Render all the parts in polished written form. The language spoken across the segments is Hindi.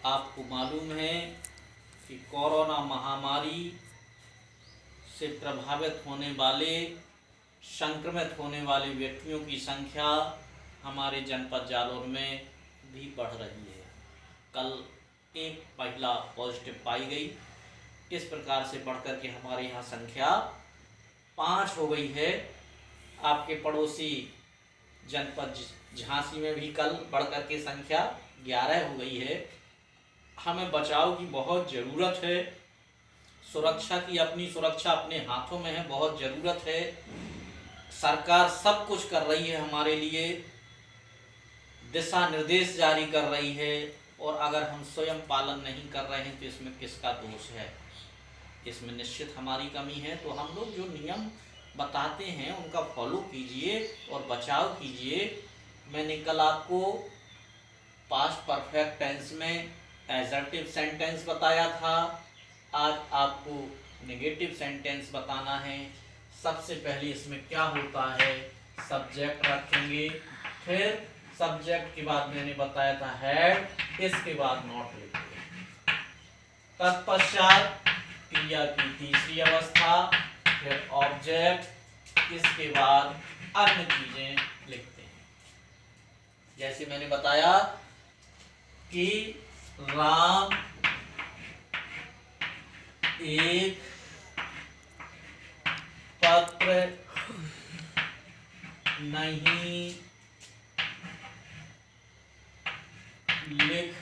आपको मालूम है कि कोरोना महामारी से प्रभावित होने वाले, संक्रमित होने वाले व्यक्तियों की संख्या हमारे जनपद जालौर में भी बढ़ रही है। कल एक महिला पॉजिटिव पाई गई। इस प्रकार से बढ़कर के हमारे यहाँ संख्या 5 हो गई है। आपके पड़ोसी जनपद झांसी में भी कल बढ़कर के संख्या 11 हो गई है। हमें बचाव की बहुत ज़रूरत है। सुरक्षा की, अपनी सुरक्षा अपने हाथों में है, बहुत ज़रूरत है। सरकार सब कुछ कर रही है हमारे लिए, दिशा निर्देश जारी कर रही है, और अगर हम स्वयं पालन नहीं कर रहे हैं तो इसमें किसका दोष है? इसमें निश्चित हमारी कमी है। तो हम लोग जो नियम बताते हैं उनका फॉलो कीजिए और बचाव कीजिए। मैंने कल आपको पास्ट परफेक्ट टेंस में एजर्टिव सेंटेंस बताया था। आज आपको नेगेटिव सेंटेंस बताना है। सबसे पहले इसमें क्या होता है, सब्जेक्ट रखेंगे, फिर सब्जेक्ट के बाद मैंने बताया था हैड, इसके बाद नॉट लिखेंगे। तत्पश्चात क्रिया की तीसरी अवस्था, फिर ऑब्जेक्ट, इसके बाद अन्य चीजें लिखते हैं। जैसे मैंने बताया कि राम एक पत्र नहीं लिख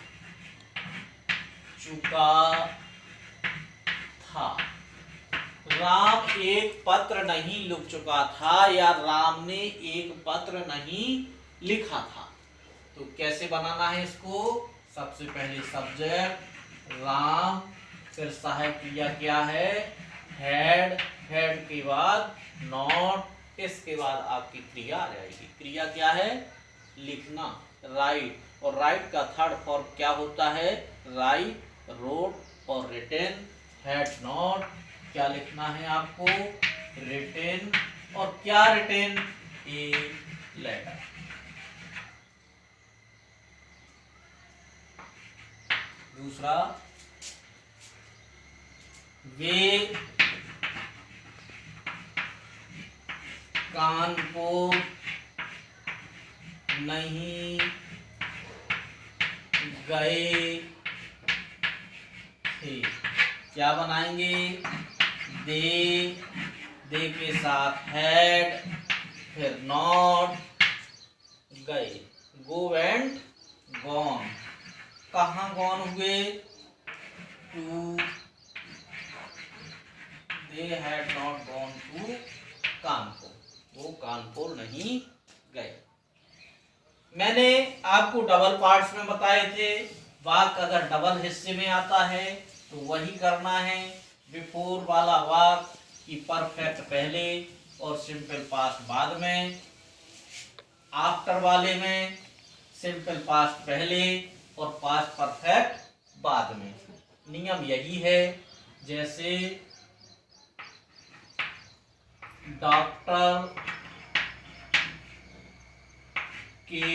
चुका था। राम एक पत्र नहीं लिख चुका था या राम ने एक पत्र नहीं लिखा था। तो कैसे बनाना है इसको? सबसे पहले सब्जेक्ट राम, फिर सहायक क्रिया क्या है, हैड, हैड के बाद नॉट, इसके बाद आपकी क्रिया आ जाएगी। क्रिया क्या है? लिखना, राइट। और राइट का थर्ड फॉर्म क्या होता है? राइट, रोट और रिटेन। हैड नॉट, क्या लिखना है आपको? रिटेन। और क्या रिटेन? A letter. दूसरा, वे कानपुर नहीं गए थे। क्या बनाएंगे? दे के साथ हैड, फिर नॉट, गए। Go and gone. कहाँ गॉन हुए? To, they had not gone to Kanpur. वो कानपुर नहीं गए। मैंने आपको डबल पार्ट्स में बताए थे। वाक्य अगर डबल हिस्से में आता है तो वही करना है। बिफोर वाला वाक्य की परफेक्ट पहले और सिंपल पास्ट बाद में। आफ्टर वाले में सिंपल पास्ट पहले और पास्ट परफेक्ट बाद में। नियम यही है। जैसे डॉक्टर के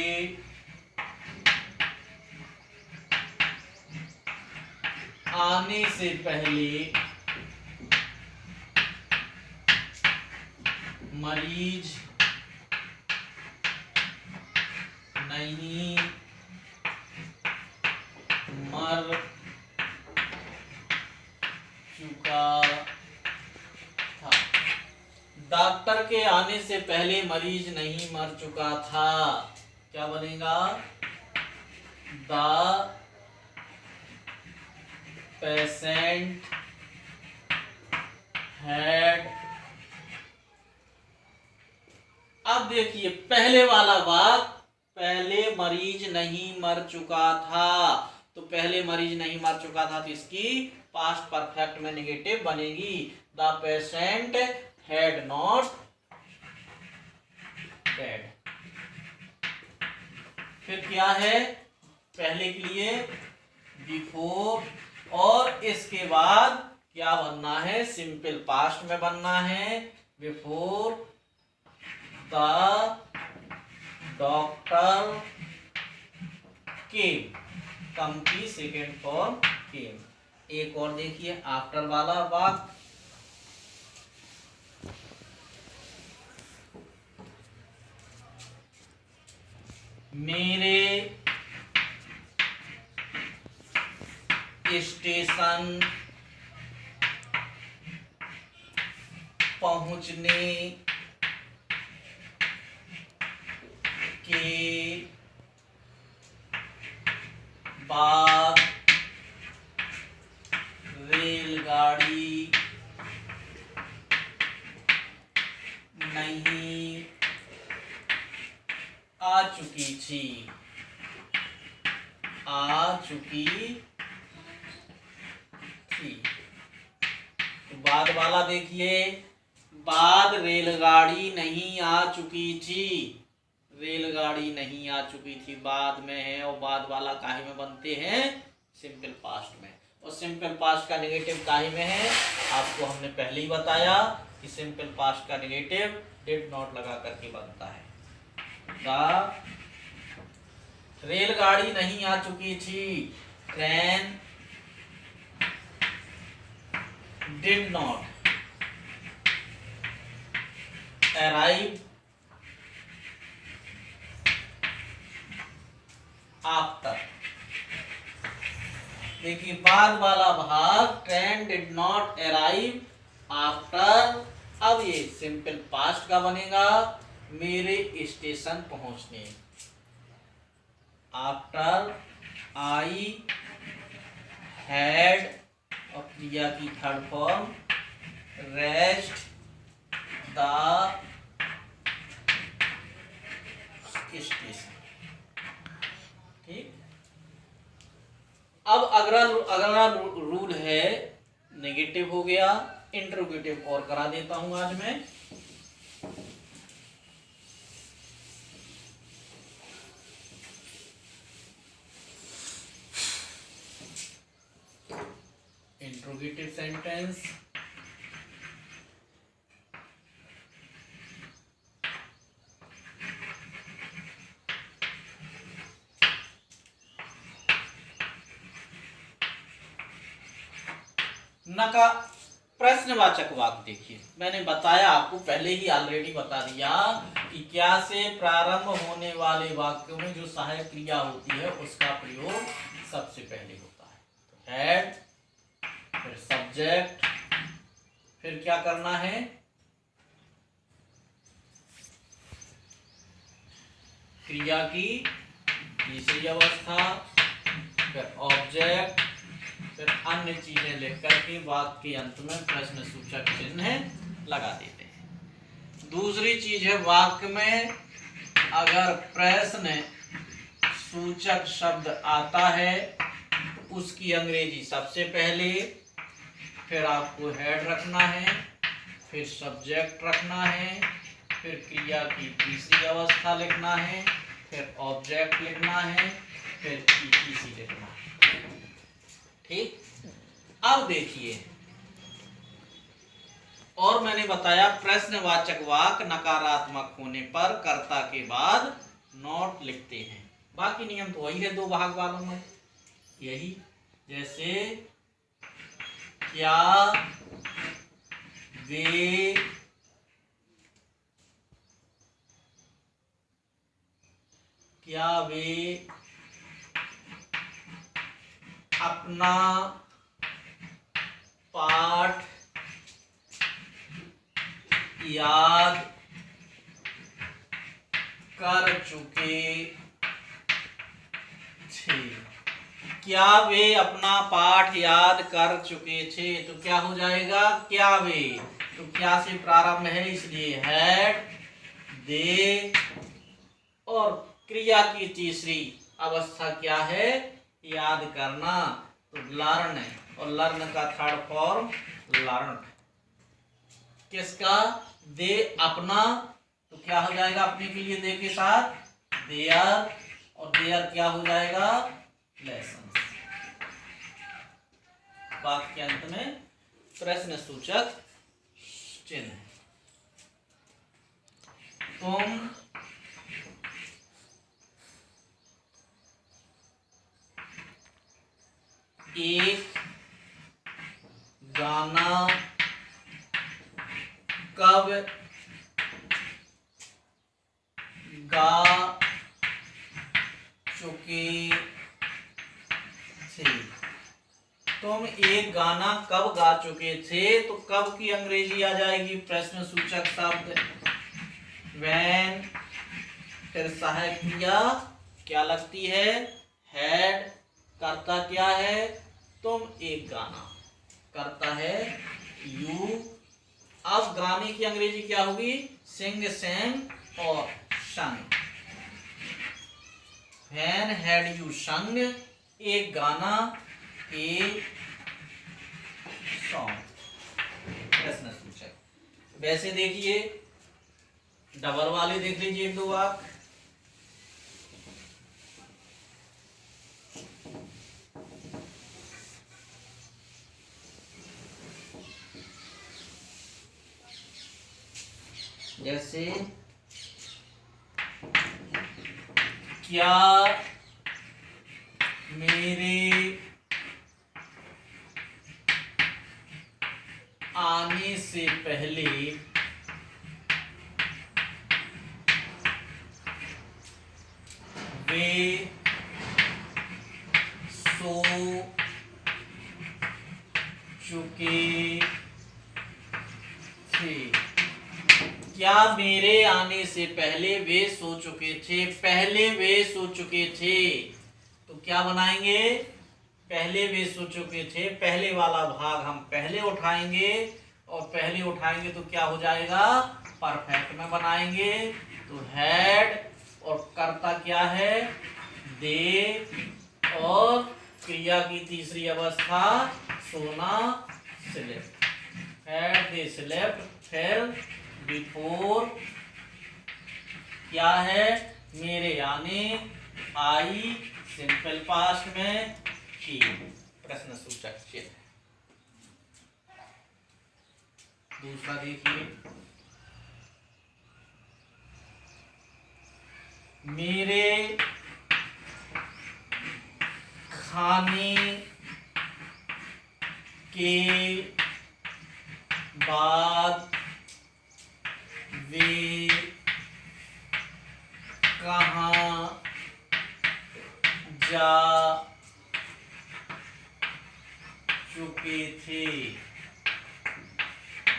आने से पहले मरीज नहीं मर चुका था। डॉक्टर के आने से पहले मरीज नहीं मर चुका था। क्या बनेगा? The patient had. अब देखिए पहले वाला वाक्य, पहले मरीज नहीं मर चुका था। तो पहले मरीज नहीं मर चुका था तो इसकी पास्ट परफेक्ट में नेगेटिव बनेगी। The patient had not dead. फिर क्या है? पहले के लिए बिफोर, और इसके बाद क्या बनना है? सिंपल पास्ट में बनना है। Before the doctor came. Come की सेकेंड फॉर्म केम। एक और देखिए आफ्टर वाला वाक्य, मेरे स्टेशन पहुंचने के बाद रेलगाड़ी नहीं आ चुकी थी, तो बाद वाला देखिए, बाद रेलगाड़ी नहीं आ चुकी थी, रेलगाड़ी नहीं आ चुकी थी बाद में है, और बाद वाला काहे में बनते हैं, सिंपल पास्ट में। और सिंपल पास्ट का नेगेटिव काहे में है, आपको हमने पहले ही बताया कि सिंपल पास्ट का नेगेटिव डिड नॉट लगा करके बनता है। रेलगाड़ी नहीं आ चुकी थी, train did not arrive after. देखिए बाद वाला भाग, train did not arrive after, अब ये सिंपल पास्ट का बनेगा, मेरे स्टेशन पहुंचने, आफ्टर आई हैड, और क्रिया की third form rest the station. ठीक, अब अगला रूल है, नेगेटिव हो गया, इंट्रोगेटिव और करा देता हूं आज मैं। इंट्रोगेटिव सेंटेंस, नका प्रश्नवाचक वाक्य। देखिए मैंने बताया आपको पहले ही, ऑलरेडी बता दिया कि क्या से प्रारंभ होने वाले वाक्यों में जो सहायक क्रिया होती है उसका प्रयोग सबसे पहले होता है। तो हैड, फिर सब्जेक्ट, फिर क्या करना है, क्रिया की तीसरी अवस्था, फिर ऑब्जेक्ट, फिर अन्य चीजें लिख करके वाक्य के अंत में प्रश्न सूचक चिन्ह लगा देते हैं। दूसरी चीज है, वाक्य में अगर प्रश्न सूचक शब्द आता है तो उसकी अंग्रेजी सबसे पहले, फिर आपको हेड रखना है, फिर सब्जेक्ट रखना है, फिर क्रिया की तीसरी अवस्था लिखना है, फिर ऑब्जेक्ट लिखना है, फिर ईटीसी लिखना है। ठीक, अब देखिए, और मैंने बताया प्रश्नवाचक वाक्य नकारात्मक होने पर कर्ता के बाद नॉट लिखते हैं। बाकी नियम तो वही है दो भाग वालों में, यही जैसे क्या वे अपना पाठ याद कर चुके थे। क्या वे अपना पाठ याद कर चुके थे, तो क्या हो जाएगा, क्या वे, तो क्या से प्रारंभ है इसलिए हैड, दे, और क्रिया की तीसरी अवस्था क्या है, याद करना, तो लर्न, और लर्न का थर्ड फॉर्म लर्न। किसका, दे अपना, तो क्या हो जाएगा अपने के लिए दे के साथ देयर, और देयर क्या हो जाएगा, लेसन। वाक्य के अंत में प्रश्न सूचक चिन्ह, तुम एक गाना कब गा चुके थे। तुम एक गाना कब गा चुके थे, तो कब की अंग्रेजी आ जाएगी प्रश्न सूचक शब्द व्हेन, फिर सहायक क्रिया क्या लगती है हैड, करता क्या है तुम एक गाना, करता है यू। अब गाने की अंग्रेजी क्या होगी सिंग, sang और sung। When had you sung, एक गाना, a song, प्रश्न सूचक। वैसे देखिए डबल वाले देख लीजिए एक दो बार। जैसे क्या मेरे आने से पहले वे सो चुके थे। क्या मेरे आने से पहले वे सो चुके थे, पहले वे सो चुके थे, तो क्या बनाएंगे पहले वे सो चुके थे, पहले वाला भाग हम पहले उठाएंगे और पहले उठाएंगे तो क्या हो जाएगा परफेक्ट में बनाएंगे। तो हैड और कर्ता क्या है दे, और क्रिया की तीसरी अवस्था सोना स्लेप्ट, हैड दे स्लेप्ट। फिर बिफोर क्या है मेरे आने, आई सिंपल पास्ट में की, प्रश्न सूचक चिन्ह। दूसरा देखिए मेरे खाने के बाद वे कहाँ जा चुके थे,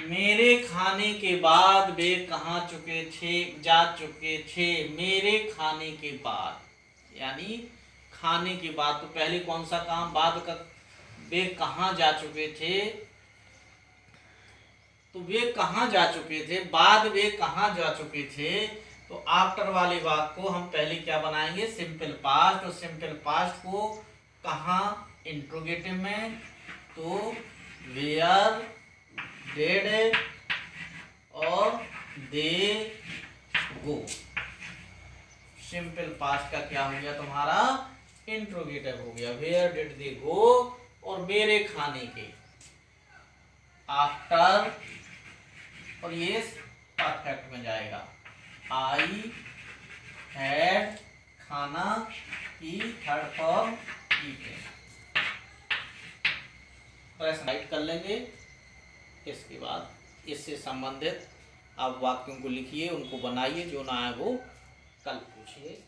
मेरे खाने के बाद वे कहाँ चुके थे जा चुके थे, मेरे खाने के बाद यानी खाने के बाद, तो पहले कौन सा काम बाद का, वे कहाँ जा चुके थे, तो वे कहाँ जा चुके थे, बाद वे कहाँ जा चुके थे, तो आफ्टर वाले वाक्य को हम पहले क्या बनाएंगे सिंपल पास्ट, और सिंपल पास्ट को कहाँ इंट्रोगेटिव में, तो वेयर डेड और दे गो। सिंपल पास्ट का क्या हो गया तुम्हारा इंट्रोगेटिव हो गया, वेयर डिड दे गो, और मेरे खाने के आफ्टर, और ये परफेक्ट में जाएगा आई हैड खाना की थर्ड फॉर्म ईटिंग। प्रश्न राइट कर लेंगे। इसके बाद इससे संबंधित आप वाक्यों को लिखिए, उनको बनाइए, जो ना है वो कल पूछिए।